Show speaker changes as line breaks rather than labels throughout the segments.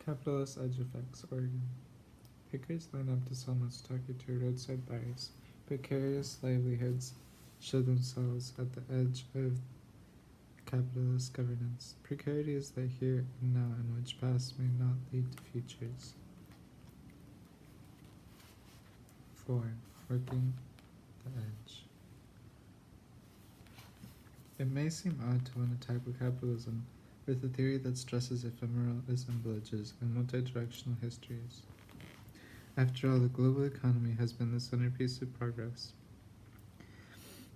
Capitalist edge effects, Oregon. Pickers line up to sell matsutage to roadside buyers. Precarious livelihoods show themselves at the edge of capitalist governance. Precarity is the here and now in which past may not lead to futures. 4. Working the edge. It may seem odd to want to tackle capitalism with a theory that stresses ephemeral assemblages and multidirectional histories. After all, the global economy has been the centerpiece of progress,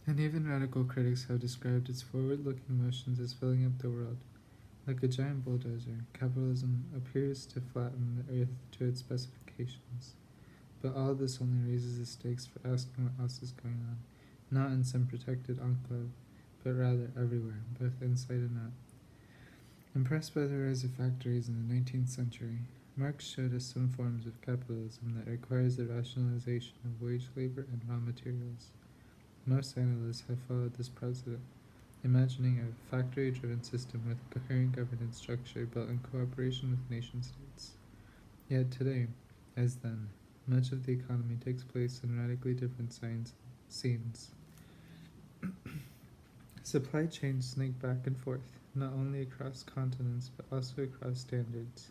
and even radical critics have described its forward-looking motions as filling up the world. Like a giant bulldozer, capitalism appears to flatten the earth to its specifications. But all this only raises the stakes for asking what else is going on, not in some protected enclave, but rather everywhere, both inside and out. Impressed by the rise of factories in the 19th century, Marx showed us some forms of capitalism that requires the rationalization of wage labor and raw materials. Most analysts have followed this precedent, imagining a factory-driven system with a coherent governance structure built in cooperation with nation-states. Yet today, as then, much of the economy takes place in radically different scenes. Supply chains snake back and forth, not only across continents but also across standards.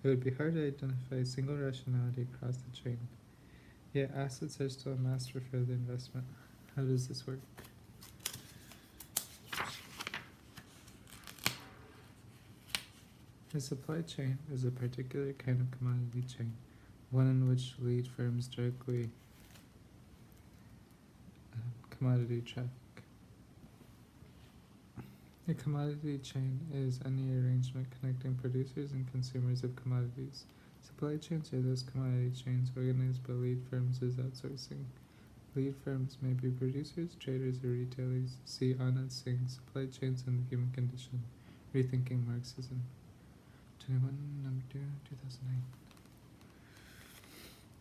It would be hard to identify a single rationality across the chain. Yet assets are still amassed for further investment. How does this work? A supply chain is a particular kind of commodity chain, one in which lead firms directly commodity traffic. A commodity chain is any arrangement connecting producers and consumers of commodities. Supply chains are those commodity chains organized by lead firms as outsourcing. Lead firms may be producers, traders, or retailers. See Anand Singh, Supply Chains and the Human Condition, Rethinking Marxism. 21, number 2, 2009.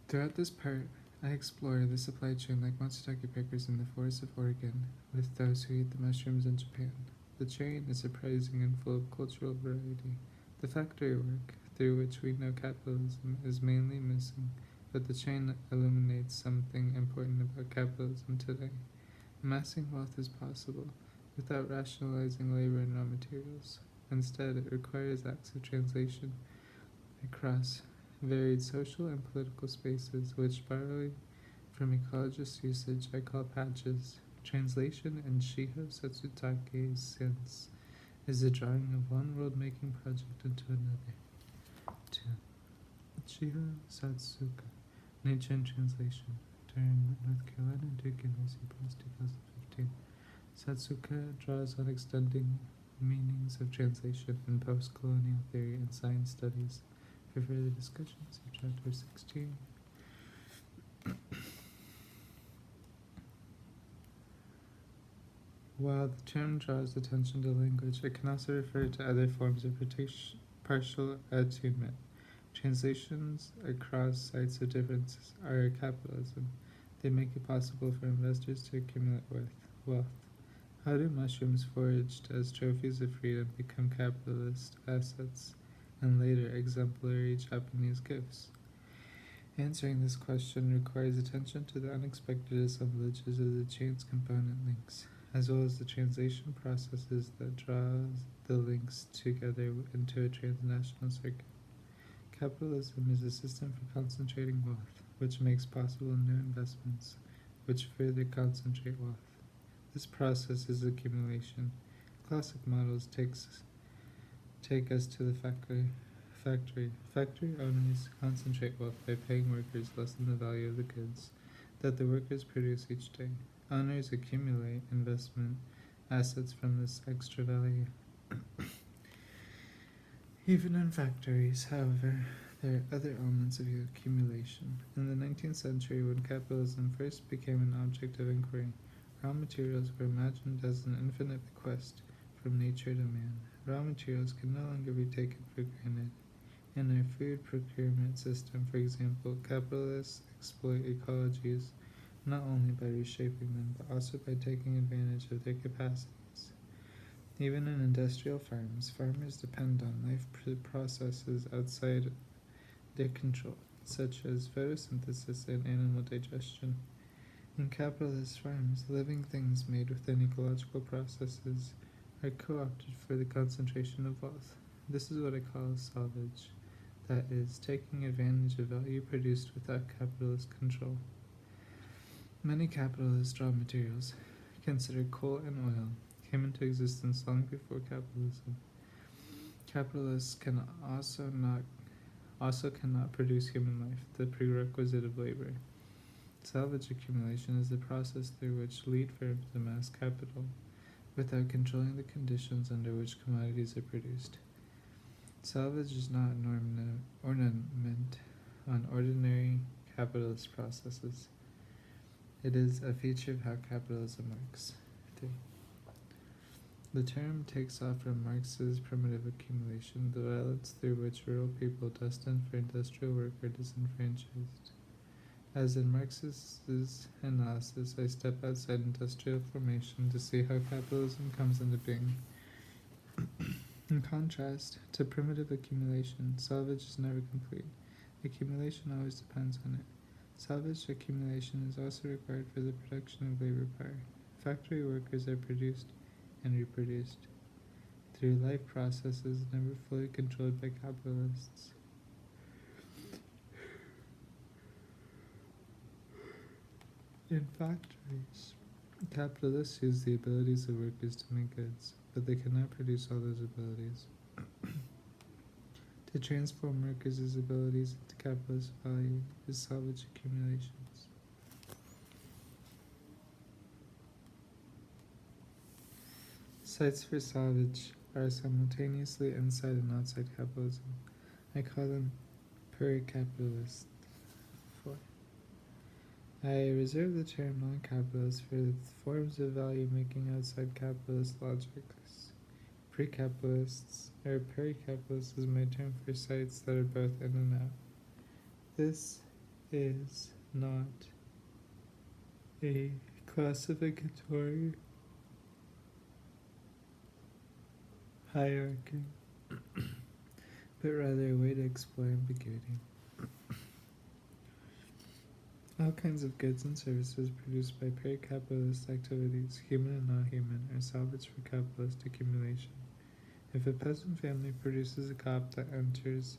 Throughout this part, I explore the supply chain like matsutake pickers in the forests of Oregon with those who eat the mushrooms in Japan. The chain is surprising and full of cultural variety. The factory work, through which we know capitalism, is mainly missing, but the chain illuminates something important about capitalism today. Amassing wealth is possible without rationalizing labor and raw materials. Instead, it requires acts of translation across varied social and political spaces, which, borrowing from ecologist usage, I call patches. Translation in Shiho Satsutake's sense is the drawing of one world-making project into another. 2. Shiho Satsuka, Nature and Translation, during North Carolina Duke University Press 2015. Satsuka draws on extending meanings of translation in post-colonial theory and science studies. For further discussion, see Chapter 16. While the term draws attention to language, it can also refer to other forms of partial attunement. Translations across sites of difference are capitalism. They make it possible for investors to accumulate wealth. How do mushrooms foraged as trophies of freedom become capitalist assets and later exemplary Japanese gifts? Answering this question requires attention to the unexpected assemblages of the chain's component links, as well as the translation processes that draw the links together into a transnational circuit. Capitalism is a system for concentrating wealth, which makes possible new investments, which further concentrate wealth. This process is accumulation. Classic models take us to the factory. Factory owners concentrate wealth by paying workers less than the value of the goods that the workers produce each day. Owners accumulate investment assets from this extra value. Even in factories, however, there are other elements of accumulation. In the 19th century, when capitalism first became an object of inquiry, raw materials were imagined as an infinite bequest from nature to man. Raw materials can no longer be taken for granted. In our food procurement system, for example, capitalists exploit ecologies not only by reshaping them, but also by taking advantage of their capacities. Even in industrial farms, farmers depend on processes outside their control, such as photosynthesis and animal digestion. In capitalist farms, living things made within ecological processes are co opted for the concentration of wealth. This is what I call salvage, that is, taking advantage of value produced without capitalist control. Many capitalist raw materials, considered coal and oil, came into existence long before capitalism. Capitalists can also cannot produce human life, the prerequisite of labor. Salvage accumulation is the process through which lead firms amass capital without controlling the conditions under which commodities are produced. Salvage is not an ornament on ordinary capitalist processes. It is a feature of how capitalism works. 3. The term takes off from Marx's primitive accumulation, the violence through which rural people destined for industrial work are disenfranchised. As in Marx's analysis, I step outside industrial formation to see how capitalism comes into being. In contrast to primitive accumulation, salvage is never complete. Accumulation always depends on it. Salvage accumulation is also required for the production of labor power. Factory workers are produced and reproduced through life processes never fully controlled by capitalists. In factories, capitalists use the abilities of workers to make goods, but they cannot produce all those abilities. To transform workers' abilities into capitalist value is salvage accumulations. Sites for salvage are simultaneously inside and outside capitalism. I call them peri-capitalist. 4. I reserve the term non-capitalist for the forms of value-making outside capitalist logics. Pre-capitalists or peri-capitalists is my term for sites that are both in and out. This is not a classificatory hierarchy, but rather a way to explore ambiguity. All kinds of goods and services produced by peri-capitalist activities, human and non-human, are salvaged for capitalist accumulation. If a peasant family produces a crop that enters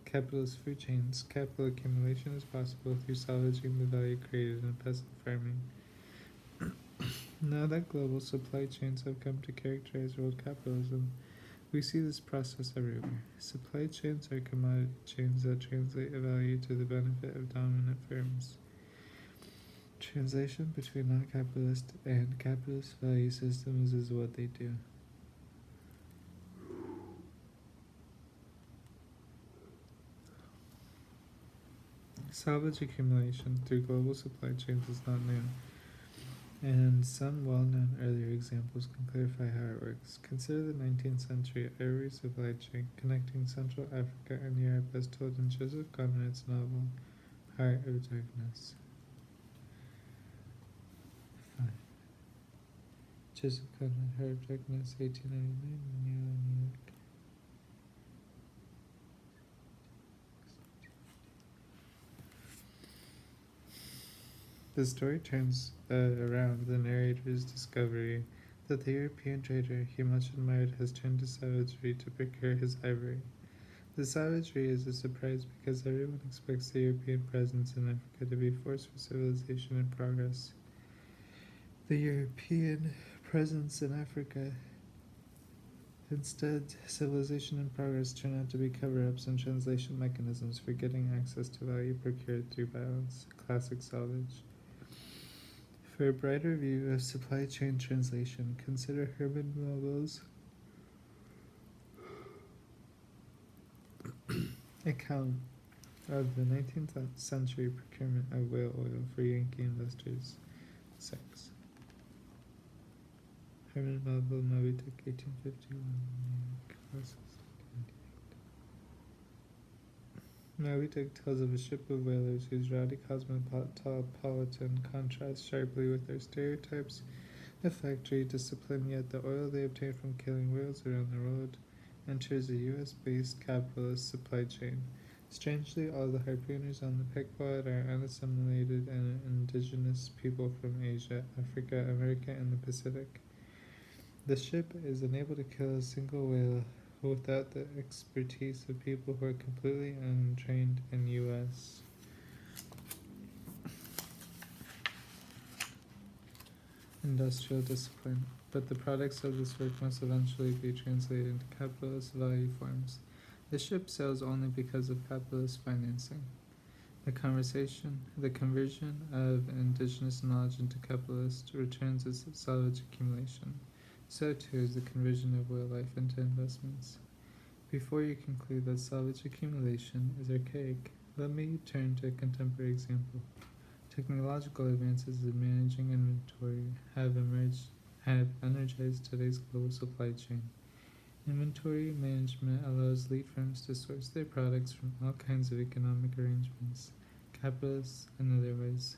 capitalist food chains, capital accumulation is possible through salvaging the value created in peasant farming. Now that global supply chains have come to characterize world capitalism, we see this process everywhere. Supply chains are commodity chains that translate a value to the benefit of dominant firms. Translation between non-capitalist and capitalist value systems is what they do. Salvage accumulation through global supply chains is not new, and some well-known earlier examples can clarify how it works. Consider the 19th century Ivory supply chain connecting Central Africa and Europe as told in Joseph Conrad's novel, Heart of Darkness. 5. Joseph Conrad, Heart of Darkness, 1899, Manila, New York. The story turns around the narrator's discovery that the European trader he much admired has turned to savagery to procure his ivory. The savagery is a surprise because everyone expects the European presence in Africa to be a force for civilization and progress. The European presence in Africa, instead, civilization and progress turn out to be cover-ups and translation mechanisms for getting access to value procured through violence. Classic salvage. For a brighter view of supply chain translation, consider Herman Melville's account of the 19th century procurement of whale oil for Yankee investors. 6. Herman Melville, Moby Dick, 1851. Moby Dick tells of a ship of whalers whose rowdy cosmopolitan contrasts sharply with their stereotypes a factory discipline, yet the oil they obtain from killing whales around the world enters a US based capitalist supply chain. Strangely, all the harpooners on the Pequod are unassimilated and indigenous people from Asia, Africa, America, and the Pacific. The ship is unable to kill a single whale without the expertise of people who are completely untrained in US industrial discipline, but the products of this work must eventually be translated into capitalist value forms. The ship sails only because of capitalist financing. The conversion of indigenous knowledge into capitalist returns is salvage accumulation. So too is the conversion of wildlife into investments. Before you conclude that salvage accumulation is archaic, let me turn to a contemporary example. Technological advances in managing inventory have energized today's global supply chain. Inventory management allows lead firms to source their products from all kinds of economic arrangements, capitalists and otherwise.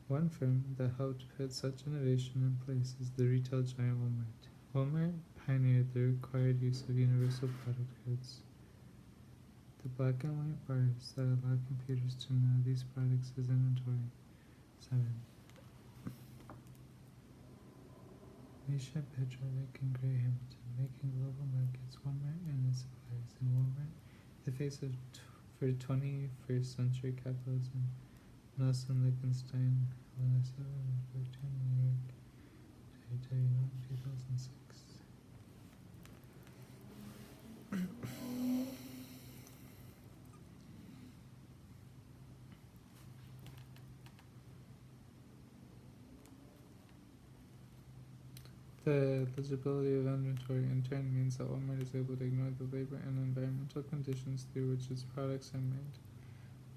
One firm that helped put such innovation in place is the retail giant Walmart. Walmart pioneered the required use of universal product codes, the black and white bars that allow computers to know these products as inventory. 7. Misha Petrovic and Gray Hamilton making global markets, Walmart and its suppliers, and Walmart, the face of for 21st century capitalism. Nelson Lichtenstein, Vanessa, New York, 2006. The legibility of inventory in turn means that Walmart is able to ignore the labor and environmental conditions through which its products are made.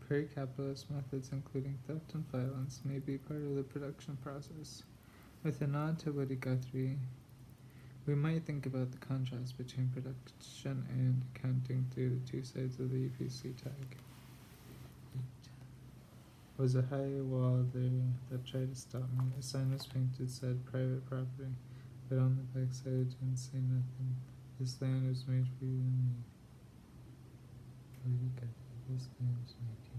Pre-capitalist methods, including theft and violence, may be part of the production process. With a nod to Woody Guthrie, we might think about the contrast between production and accounting through the two sides of the EPC tag. 8. Was a high wall there that tried to stop me. A sign was painted said private property, but on the back side it didn't say nothing. This land was made for you and me. Woody Guthrie, this land was made for you.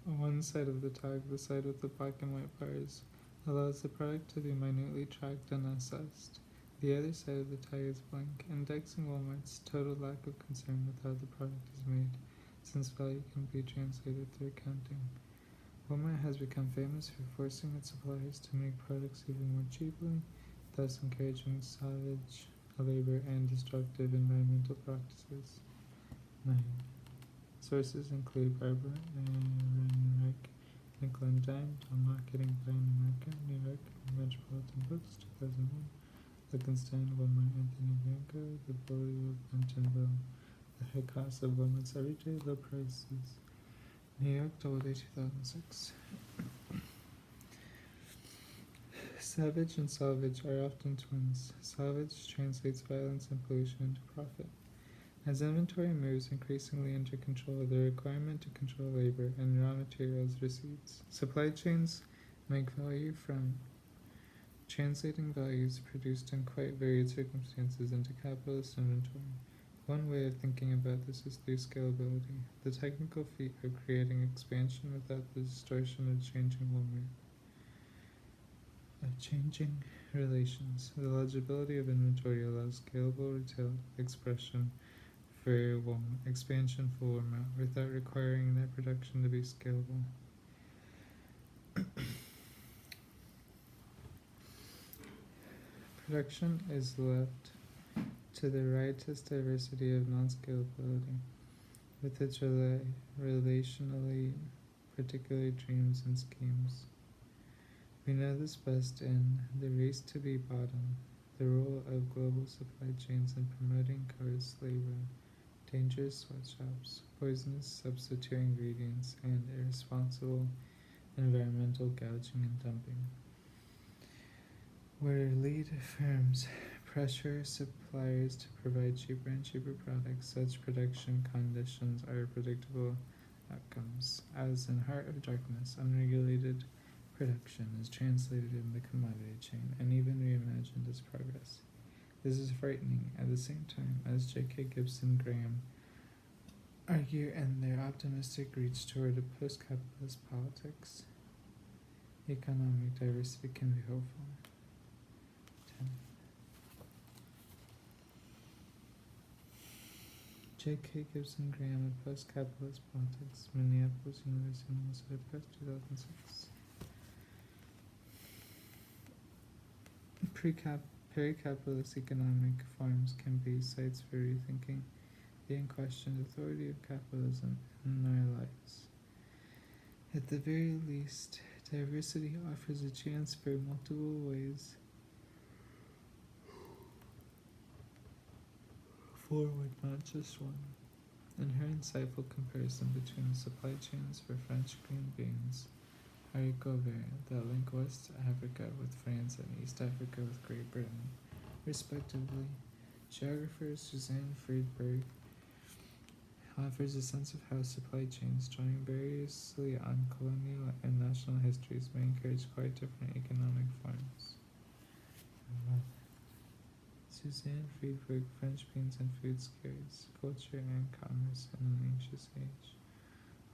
On one side of the tag, the side with the black and white bars, allows the product to be minutely tracked and assessed. The other side of the tag is blank, indexing Walmart's total lack of concern with how the product is made, since value can be translated through accounting. Walmart has become famous for forcing its suppliers to make products even more cheaply, thus encouraging savage labor and destructive environmental practices. 9. Sources include Barbara Ehrenreich, Nickel and Dime, on Marketing by America, New York, Metropolitan Books, 2001, Lichtenstein, Walmart, Anthony Bianco, The Bully of Bentonville, The High Cost of Walmart's Everyday Low Prices, New York, Doubleday, 2006. Savage and salvage are often twins. Salvage translates violence and pollution into profit. As inventory moves increasingly into control, the requirement to control labor and raw materials recedes. Supply chains make value from translating values produced in quite varied circumstances into capitalist inventory. One way of thinking about this is through scalability, the technical feat of creating expansion without the distortion of changing relations. The legibility of inventory allows scalable retail expression for expansion for Walmart without requiring that production to be scalable. Production is left to the riotous diversity of non-scalability, with its relationally particular dreams and schemes. We know this best in The Race to Be Bottom, the role of global supply chains in promoting coerced labor, dangerous sweatshops, poisonous substitute ingredients, and irresponsible environmental gouging and dumping. where lead firms pressure suppliers to provide cheaper and cheaper products. Such production conditions are predictable outcomes. As in Heart of Darkness, unregulated production is translated in the commodity chain and even reimagined as progress. This is frightening at the same time as J.K. Gibson Graham argue in their optimistic reach toward a post-capitalist politics. Economic diversity can be hopeful. 10. J.K. Gibson Graham and Post-Capitalist Politics, Minneapolis University, Minnesota Press, 2006. Pre-capitalist economic forms can be sites for rethinking the unquestioned authority of capitalism in our lives. At the very least, diversity offers a chance for multiple ways forward, not just one. In her insightful comparison between the supply chains for French green beans, Haricot Vert, that link West Africa with France and East Africa with Great Britain, respectively, geographer Suzanne Friedberg offers a sense of how supply chains, drawing variously on colonial and national histories, may encourage quite different economic forms. Suzanne Friedberg, French Beans and Food Scares, Culture and Commerce in an Anxious Age.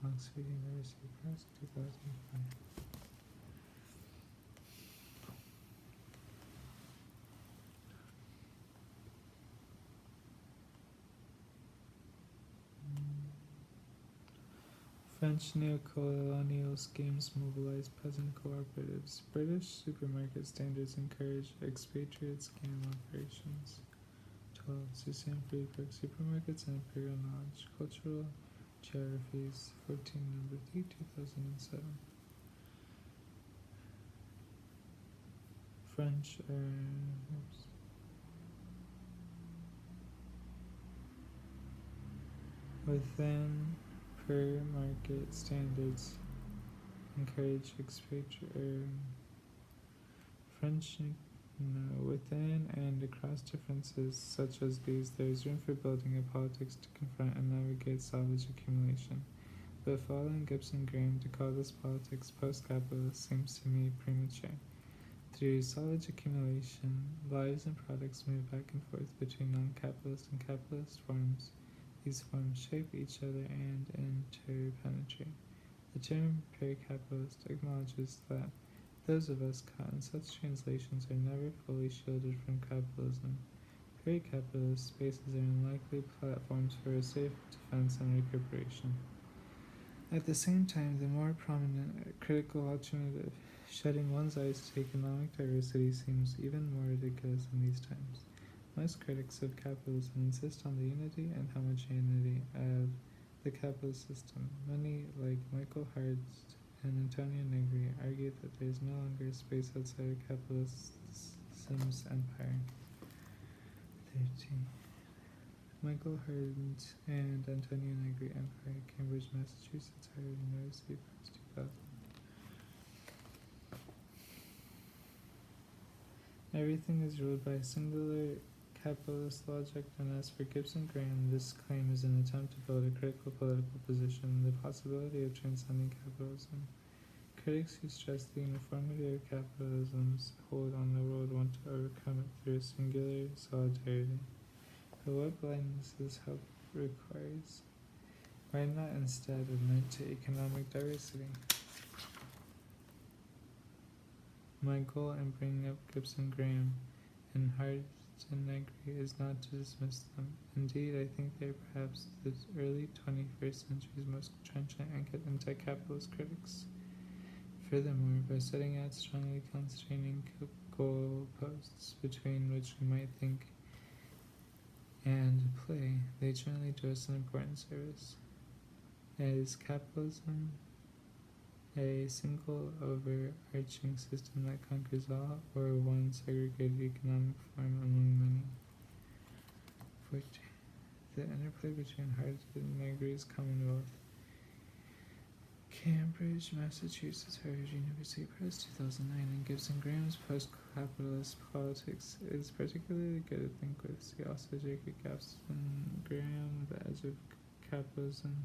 Oxford University Press, 2005. French neo-colonial schemes mobilized peasant cooperatives. British supermarket standards encourage expatriate scam operations. 12. Suzanne Friedberg, Supermarkets and Imperial Knowledge, Cultural Geographies, 14, number 3, 2007. French within per market standards encourage French within and across differences such as these, there is room for building a politics to confront and navigate salvage accumulation. But following Gibson Graham, to call this politics post-capitalist seems to me premature. Through salvage accumulation, lives and products move back and forth between non-capitalist and capitalist forms. These forms shape each other and interpenetrate. The term peri-capitalist acknowledges that those of us caught in such translations are never fully shielded from capitalism. Peri-capitalist spaces are unlikely platforms for a safe defense and recuperation. At the same time, the more prominent critical alternative, shutting one's eyes to economic diversity, seems even more ridiculous in these times. Most critics of capitalism insist on the unity and homogeneity of the capitalist system. Many, like Michael Hurst and Antonio Negri, argue that there is no longer a space outside of capitalism's empire. 13. Michael Hurst and Antonio Negri, Empire, Cambridge, Massachusetts, Harvard University Press, 2000. Everything is ruled by a singular capitalist logic, and as for Gibson Graham, this claim is an attempt to build a critical political position, the possibility of transcending capitalism. Critics who stress the uniformity of capitalism's hold on the world want to overcome it through a singular solidarity. But what blindness this help requires? Why not instead admit to economic diversity? My goal in bringing up Gibson Graham and Hurst and Negri is not to dismiss them. Indeed, I think they are perhaps the early 21st century's most trenchant anti-capitalist critics. Furthermore, by setting out strongly constraining goalposts between which we might think and play, they generally do us an important service. Is capitalism a single overarching system that conquers all, or one segregated economic form among many? 14. The interplay between Hurst and Negri's Commonwealth Cambridge, Massachusetts, Harvard University Press, 2009, and Gibson Graham's Post-Capitalist Politics is particularly good, I think, with. See also Jacob Gibson Graham, The Edge of Capitalism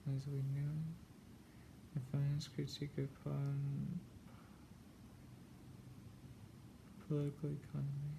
as we knew it, a feminist critique upon political economy.